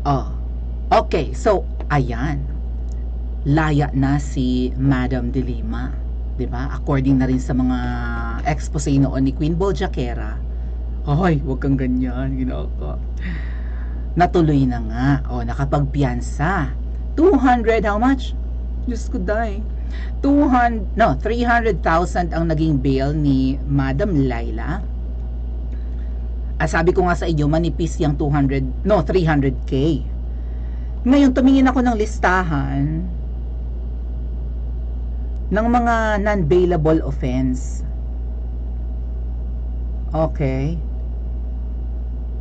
Oh, okay. So, ayan. Laya na si Madam De Lima. 'Di ba? According na rin sa mga expose noon ni Queen Bojaquera. Hoy, wag kang ganyan, ginako. Natuloy na nga. O, nakapagpiyansa. 200, how much? Diyos ko, day. 200, no, 300,000 ang naging bail ni Madam Laila. Sabi ko nga sa inyo, manipis yung 200, no, 300k. Ngayon, tumingin ako ng listahan ng mga non-bailable offense. Okay.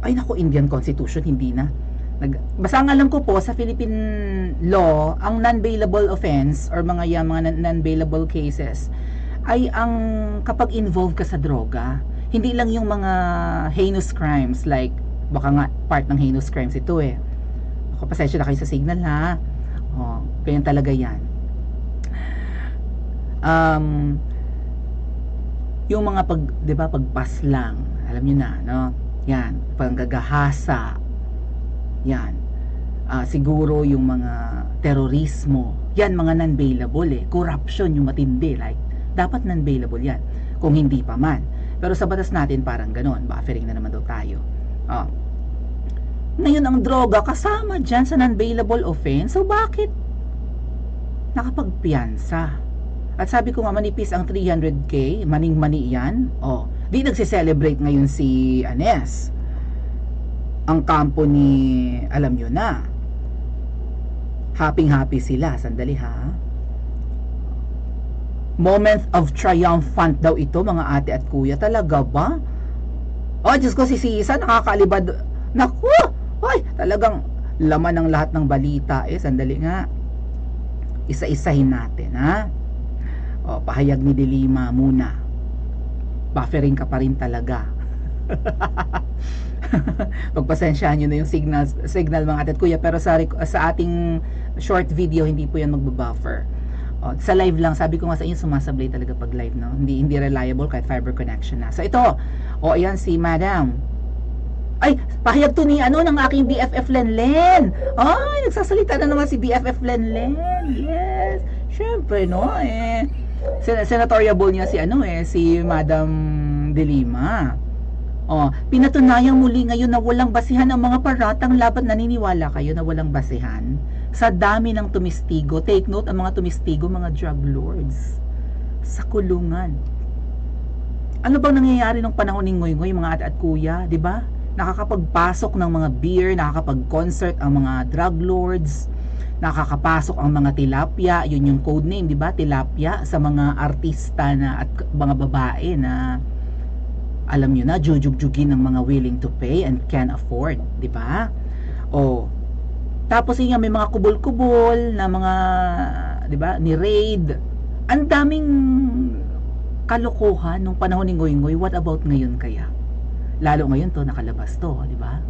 Ay naku, Indian Constitution, hindi na. Basta ang alam ko po, sa Philippine law, ang non-bailable offense or mga non-bailable cases ay ang kapag involved ka sa droga. Hindi lang yung mga heinous crimes, like baka nga part ng heinous crimes ito eh. Ako, pasensya na kayo sa signal ha. Ganyan talaga yan. Yung mga di ba, pagpaslang, alam niyo na, no? Yan, panggagahasa. Yan. Siguro yung mga terorismo. Yan, mga non-bailable eh. Corruption, yung matindi, like, dapat non-bailable yan. Kung hindi pa man. Pero sa batas natin parang ganon. Buffering na naman daw tayo. Ngayon, ang droga kasama dyan sa non-bailable offense. So, bakit nakapagpiyansa? At sabi ko nga, manipis ang 300k, maning-mani yan. Di nagse-celebrate ngayon si Anes. Ang kampo ni, alam nyo na, happy sila. Sandali ha. Moment of triumphant daw ito, mga ate at kuya. Talaga ba? Diyos ko, si Sisa nakakalibad. Naku! Ay, talagang laman ng lahat ng balita. Sandali nga. Isa-isahin natin, ha? Pahayag ni De Lima muna. Buffering ka pa rin talaga. Pagpasensyahan nyo na yung signal mga ate at kuya. Pero sa ating short video, hindi po yan magbabuffer. Sa live lang, sabi ko nga sa inyo, sumasablay talaga pag live, no? Hindi reliable kahit fiber connection na. So ito, ayan si Madam. Ay, pahayag to ni ng aking BFF Lenlen. Ay, nagsasalita na naman si BFF Lenlen. Yes. Syempre, no? Senatoriable niya si Madam De Lima. Pinatunayang muli ngayon na walang basihan ang mga paratang laban. Naniniwala kayo na walang basihan? Sa dami ng tumistigo, take note, ang mga tumistigo, mga drug lords sa kulungan. Ano bang nangyayari nung panahon ni Ngoy-Ngoy, mga ate at kuya, di ba? Nakakapagpasok ng mga beer, nakakapag-concert ang mga drug lords, nakakapasok ang mga tilapia, yun yung code name, di ba? Tilapia sa mga artista na at mga babae na alam nyo na, jujugjugin ng mga willing to pay and can afford, di ba? Tapos yun, may mga kubol-kubol na mga, di ba, ni raid. Ang daming kalokohan nung panahon ni Ngoy-Ngoy. What about ngayon kaya? Lalo ngayon to, nakalabas to, di ba?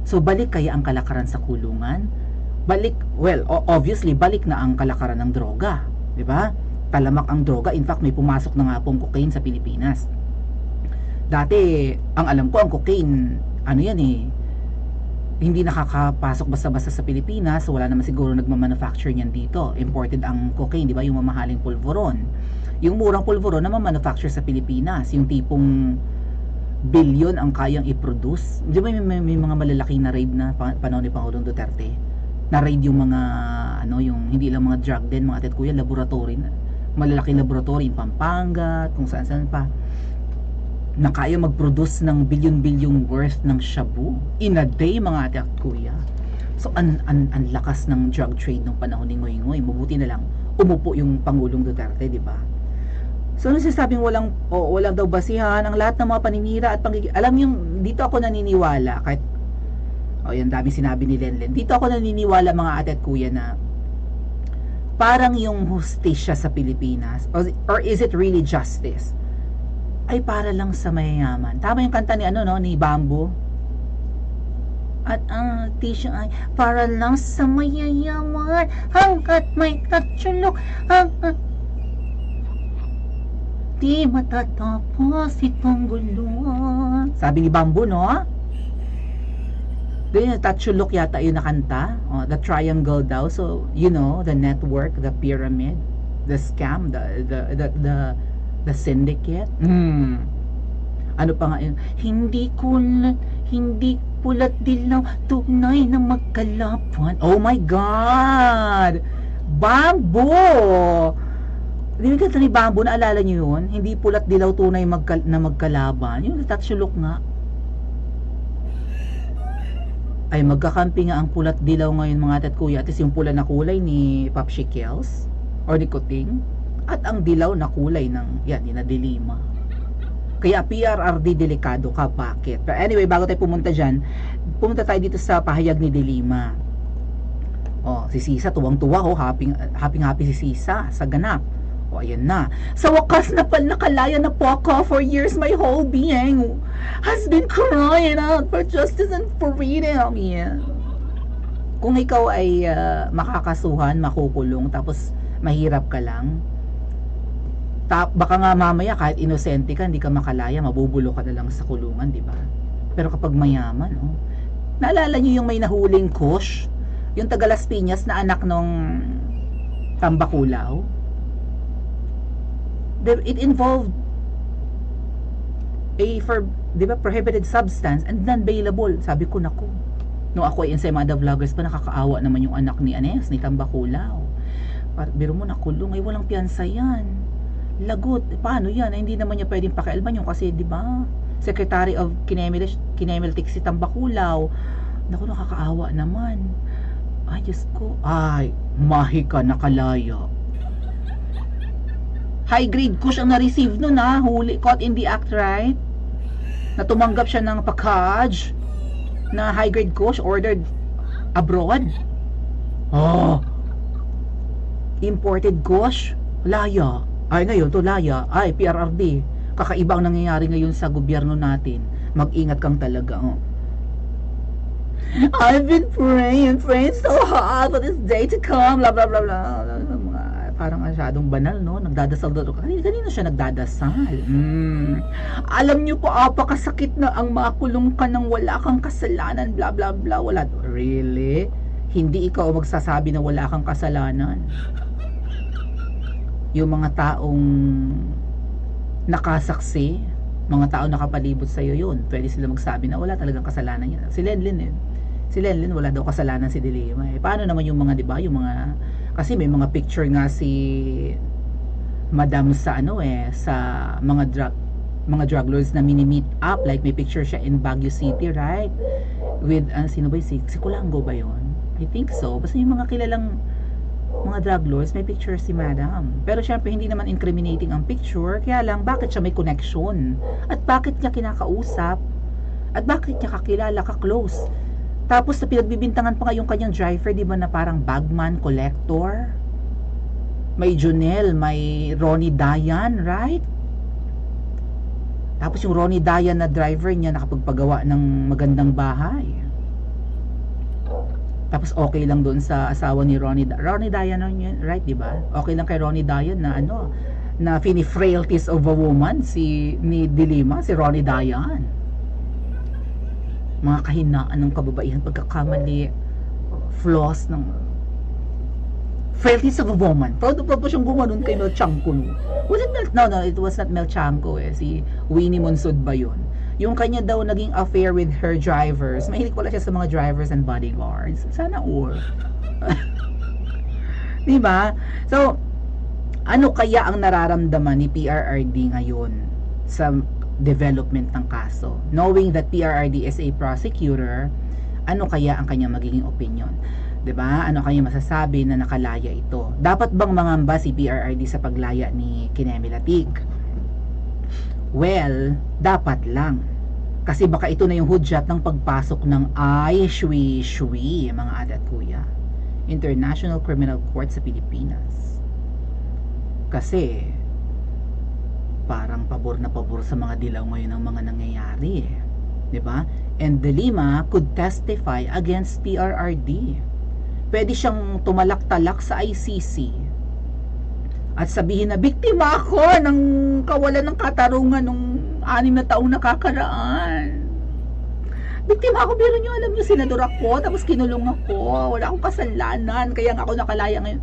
So, balik kaya ang kalakaran sa kulungan? Balik, obviously, balik na ang kalakaran ng droga, di ba? Talamak ang droga. In fact, may pumasok na nga pong cocaine sa Pilipinas. Dati, ang alam ko, ang cocaine, hindi nakakapasok basta-basta sa Pilipinas. So wala naman siguro nagmamanufacture niyan dito. Imported ang cocaine, di ba? Yung mamahaling pulveron. Yung murang pulveron na manufacture sa Pilipinas. Yung tipong billion ang kayang i-produce. Di ba may mga malalaki na raid na panahon ni Pangulong Duterte? Na raid yung mga, yung hindi lang mga drug den, mga atit kuya, laboratory na. Malalaking laboratory in Pampanga, kung saan-saan pa. Na kaya mag-produce ng billion-billion worth ng shabu in a day, mga ate at kuya. So ang lakas ng drug trade nung panahon ni Ngoy-Ngoy. Mabuti na lang umupo yung Pangulong Duterte, di ba? So nasasabing walang daw basihan ang lahat ng mga paninira at alam niyo, dito ako naniniwala kahit yan dami sinabi ni Lenlen. Dito ako naniniwala, mga ate at kuya, na parang yung hustisya sa Pilipinas, or is it really justice, ay para lang sa mayayaman. Tama yung kanta ni ni Bamboo. At ang tissue ay para lang sa mayayaman, hanggat may katsulok, di matatapos itong gulo. Sabi ni Bamboo, no? Then yung Tatsulok yata yung nakanta, the triangle daw. So, you know, the network, the pyramid, the scam, the syndicate. Ano pa nga yun? Hindi pulat dilaw, tunay na magkalapan. Oh my God! Bamboo! Hindi ka ni Bamboo, naalala nyo yun? Hindi pulat dilaw, tunay na magkalaban. Yung Tatsulok nga. Ay magkakampi nga ang pulat dilaw ngayon mga ate at kuya. At least yung pula na kulay ni Popshi Kels or ni Kuting at ang dilaw na kulay ng yan, ni Delima. Kaya PRRD delikado ka, bakit? Pero anyway, bago tayo pumunta dyan, pumunta tayo dito sa pahayag ni Delima. Si Sisa tuwang-tuwa, happy si Sisa sa ganap. Ayan na. Sa wakas na nakalaya na po ako. For years, my whole being has been crying out for justice and for freedom. Yeah. Kung ikaw ay makakasuhan, makukulong, tapos mahirap ka lang, baka nga mamaya kahit inosente ka, hindi ka makalaya, mabubulo ka na lang sa kulungan, di ba? Pero kapag mayaman, naalala niyo yung may nahuling Kush? Yung taga Las Piñas na anak nung Tambakulaw? It involved di ba, prohibited substance and non-bailable. Sabi ko, naku, nung ako ay Ensaymada Vloggers pa, nakakaawa naman yung anak ni Anes, ni Tambakulaw. Biro mo, nakulong, ay walang piyansa yan. Lagot, paano yan? Hindi naman niya pwedeng pakialman yung kasi, di ba, Secretary of Kinemeltic si Tambakulaw. Naku, nakakaawa naman. Ay, Diyos ko. Ay, mahi ka, nakalaya. High grade Kush ang na-receive nun huli, caught in the act, right? Na tumanggap siya ng package na high grade Kush ordered abroad. Imported Kush, laya. Ay ngayon to laya, ay PRRD. Kakaiba ang nangyayari ngayon sa gobyerno natin. Mag-ingat kang talaga. I've been praying so hard for this day to come, blah blah blah blah. Parang masyadong banal, no? Nagdadasal daw. Kanina siya nagdadasal. Alam niyo po, apakasakit na ang makulong ka ng wala kang kasalanan, blah blah blah. Wala. Really? Hindi ikaw magsasabi na wala kang kasalanan. Yung mga taong nakasaksi, mga taong nakapalibot sa'yo yun, pwede sila magsabi na wala talagang kasalanan yan. Si Lenlin, wala daw kasalanan si Delima. Paano naman yung mga, di ba, yung mga, kasi may mga picture nga si Madam sa sa mga drug lords na mini-meet up, like may picture siya in Baguio City, right? With, sino ba si Kulango ba yun? I think so. Basta yung mga kilalang mga drug lords, may picture si Madam. Pero syempre, hindi naman incriminating ang picture. Kaya lang, bakit siya may connection? At bakit niya kinakausap? At bakit niya kakilala, ka-close? Tapos, na pinagbibintangan pa nga yung kanyang driver, di ba, na parang bagman, collector? May Junel, may Ronnie Dayan, right? Tapos yung Ronnie Dayan na driver niya nakapagpagawa ng magandang bahay. Tapos okay lang doon sa asawa ni Ronnie Dayan, right, di ba? Okay lang kay Ronnie Dayan na na fini-frailties of a woman ni Delima, si Ronnie Dayan. Mga kahinaan ng kababaihan, pagkakamali, flaws ng frailties of a woman. Proud pa siyang gumanon kay Mel Chanco. Was it no, it was not Mel Chanco si Winnie Monsod ba yun? Yung kanya daw naging affair with her drivers. Mahilig pala siya sa mga drivers and bodyguards. Sana all. Diba? So, ano kaya ang nararamdaman ni PRRD ngayon sa development ng kaso? Knowing that PRRD is a prosecutor, ano kaya ang kanyang magiging opinion? 'Di ba? Ano kaya masasabi na nakalaya ito? Dapat bang mangamba si PRRD sa paglaya ni Kinemilatig? Well, dapat lang. Kasi baka ito na yung hudyat ng pagpasok ng ISHWI, mga ate at kuya, International Criminal Court sa Pilipinas. Kasi parang pabor na pabor sa mga dilaw ngayon ang mga nangyayari, 'di ba? And Delima could testify against PRRD. Pwede siyang tumalak-talak sa ICC at sabihin na biktima ako ng kawalan ng katarungan ng 6 na taong nakakaraan. Biktima ako, pero nyo, alam nyo, senador ako, tapos kinulong ako, wala akong kasalanan, kaya nga ako nakalaya ngayon.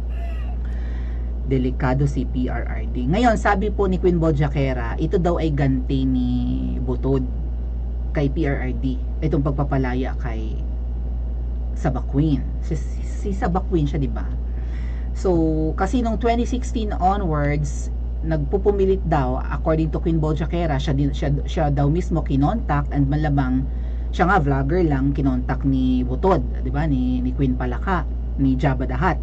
Delikado si PRRD. Ngayon, sabi po ni Queen Bojaquera, ito daw ay ganti ni Butod kay PRRD. Itong pagpapalaya kay Sabaquin. Si Sabaquin siya, di ba? So, kasi nung 2016 onwards, nagpupumilit daw, according to Queen Bojaquera, siya daw mismo kinontak, and malamang siya nga vlogger lang, kinontak ni Butod, di ba? Ni Queen Palaka, ni Jabba the Hutt.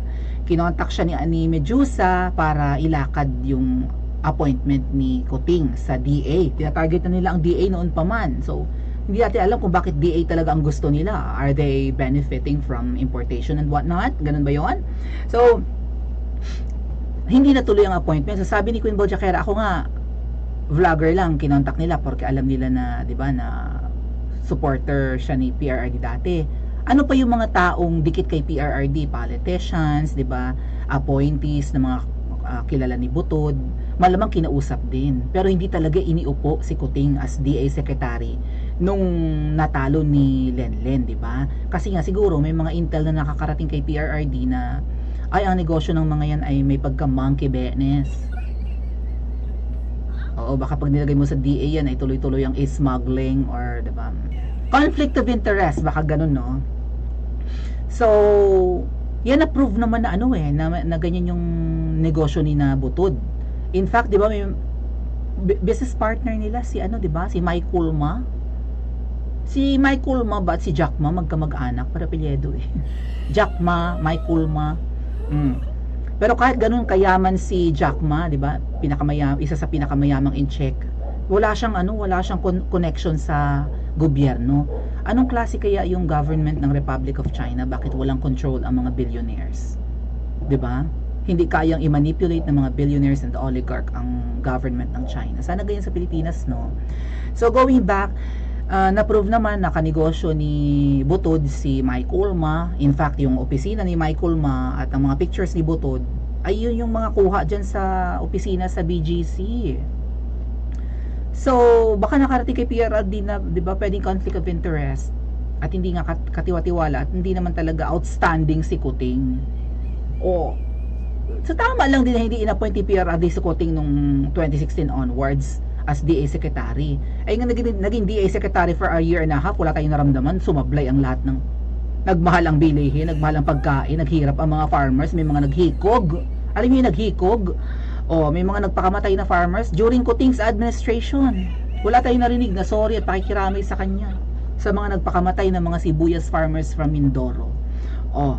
Kinontak siya ni Medusa para ilakad yung appointment ni Kuting sa DA. Tinatarget na nila ang DA noon pa man. So, hindi natin alam kung bakit DA talaga ang gusto nila. Are they benefiting from importation and whatnot? Ganun ba yon? So, hindi natuloy ang appointment. So, sabi ni Queen Bojaquera, ako nga, vlogger lang, kinontak nila porque alam nila na, di ba, na supporter siya ni PRRD dati. Ano pa yung mga taong dikit kay PRRD? Politicians, di ba? Appointees na mga kilala ni Butod. Malamang kinausap din. Pero hindi talaga iniupo si Kuting as DA Secretary nung natalo ni Lenlen, di ba? Kasi nga siguro may mga intel na nakakarating kay PRRD na ay ang negosyo ng mga yan ay may pagka monkey business. Oo, baka pag nilagay mo sa DA yan ay tuloy-tuloy ang smuggling or di ba? Conflict of interest, baka ganun, no? So, yan na-prove naman na na ganyan yung negosyo ni na Butod. In fact, di ba, may business partner nila si di ba? Si Mike Kulma. Si Mike Kulma ba at si Jack Ma magkamag-anak para apelyido eh. Jack Ma, Mike Kulma. Pero kahit ganun kayaman si Jack Ma, di ba? Isa sa pinakamayamang in Czech. Wala siyang connection sa gobyerno. Anong klase kaya yung government ng Republic of China? Bakit walang control ang mga billionaires? 'Di ba? Hindi kayang i-manipulate ng mga billionaires and oligarch ang government ng China. Sana ganyan sa Pilipinas, no? So going back, na-prove naman na kanegosyo ni Butod si Mike Ulma. In fact, yung opisina ni Mike Ulma at ang mga pictures ni Butod ay yun yung mga kuha dyan sa opisina sa BGC. So, baka nakarating kay PRRD na, di ba, pwedeng conflict of interest at hindi nga katiwa-tiwala at hindi naman talaga outstanding si Kuting. O, so tama lang din na hindi in-appoint ni PRRD si Kuting nung 2016 onwards as DA Secretary. Ay nga naging DA Secretary for a year and a half, wala tayong naramdaman, sumablay ang lahat ng nagmahal ang bilihin, nagmahal ang pagkain, naghirap ang mga farmers, may mga naghikog. Alam niyo yung naghikog? O, may mga nagpakamatay na farmers during Kuting's administration. Wala tayong narinig na sorry at pakikiramay sa kanya sa mga nagpakamatay na mga sibuyas farmers from Mindoro. O,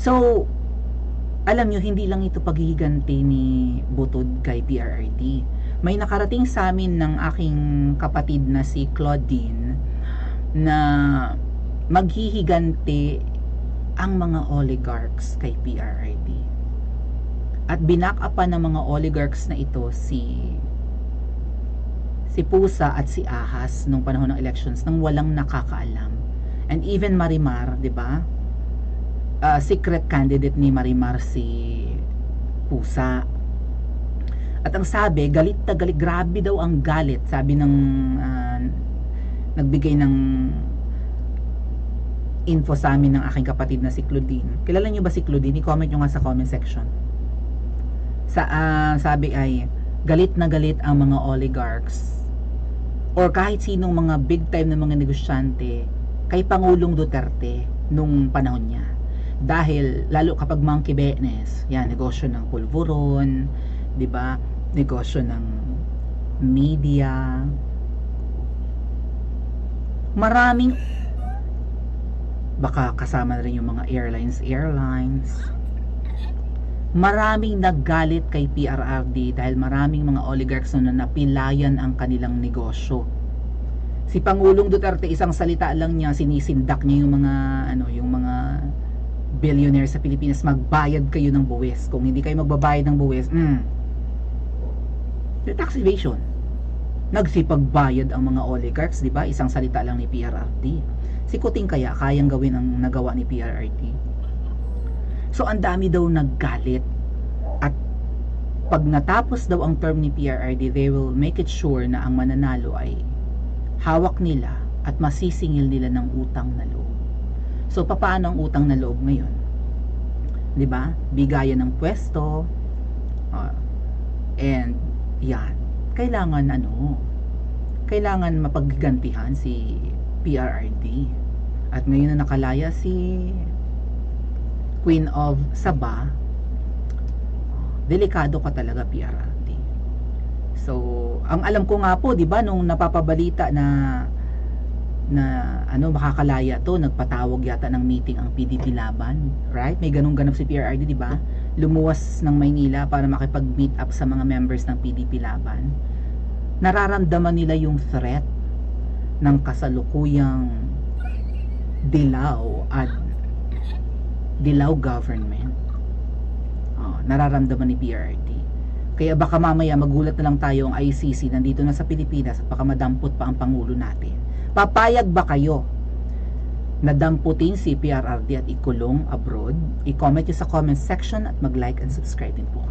so, alam nyo, hindi lang ito paghihiganti ni Butod kay PRRD. May nakarating sa amin ng aking kapatid na si Claudine na maghihiganti ang mga oligarchs kay PRRD. At binak-upan ng mga oligarchs na ito si Pusa at si Ahas nung panahon ng elections nang walang nakakaalam. And even Marimar, 'di ba? Secret candidate ni Marimar si Pusa. At ang sabi, galit na galit, grabe daw ang galit, sabi ng nagbigay ng info sa amin ng aking kapatid na si Claudine. Kilala niyo ba si Claudine? I-comment nyo nga sa comment section. Sabi ay, galit na galit ang mga oligarchs or kahit sinong mga big time na mga negosyante kay Pangulong Duterte nung panahon niya. Dahil lalo kapag monkey business, yan, negosyo ng pulburon, 'di ba? Negosyo ng media. Maraming, baka kasama na rin yung mga airlines. Maraming naggalit kay PRRD dahil maraming mga oligarchs na napilayan ang kanilang negosyo. Si Pangulong Duterte, isang salita lang niya, sinisindak niya yung mga billionaire sa Pilipinas, magbayad kayo ng buwis. Kung hindi kayo magbabayad ng buwis, the tax evasion. Nagsipagbayad ang mga oligarchs, di ba? Isang salita lang ni PRRD. Si Kuting kaya kayang gawin ang nagawa ni PRRD. So, ang dami daw naggalit. At pag natapos daw ang term ni PRRD, they will make it sure na ang mananalo ay hawak nila at masisingil nila ng utang na loob. So papaano ang utang na loob ngayon? 'Di ba? Bigayan ng pwesto, and yan. Kailangan mapaggantihan si PRRD. At ngayon na nakalaya si Queen of Sabah, delikado ka talaga, PRRD. So, ang alam ko nga po, 'di ba, nung napapabalita na makakalaya to, nagpatawag yata ng meeting ang PDP Laban, right? May ganap si PRRD, 'di ba? Lumuwas ng Maynila para makipag-meet up sa mga members ng PDP Laban. Nararamdaman nila yung threat ng kasalukuyang dilaw government. Nararamdaman ni PRRD. Kaya baka mamaya magulat na lang tayo ang ICC nandito na sa Pilipinas at baka madampot pa ang Pangulo natin. Papayag ba kayo na damputin si PRRD at ikulong abroad? I-comment nyo sa comment section at mag-like and subscribe din po.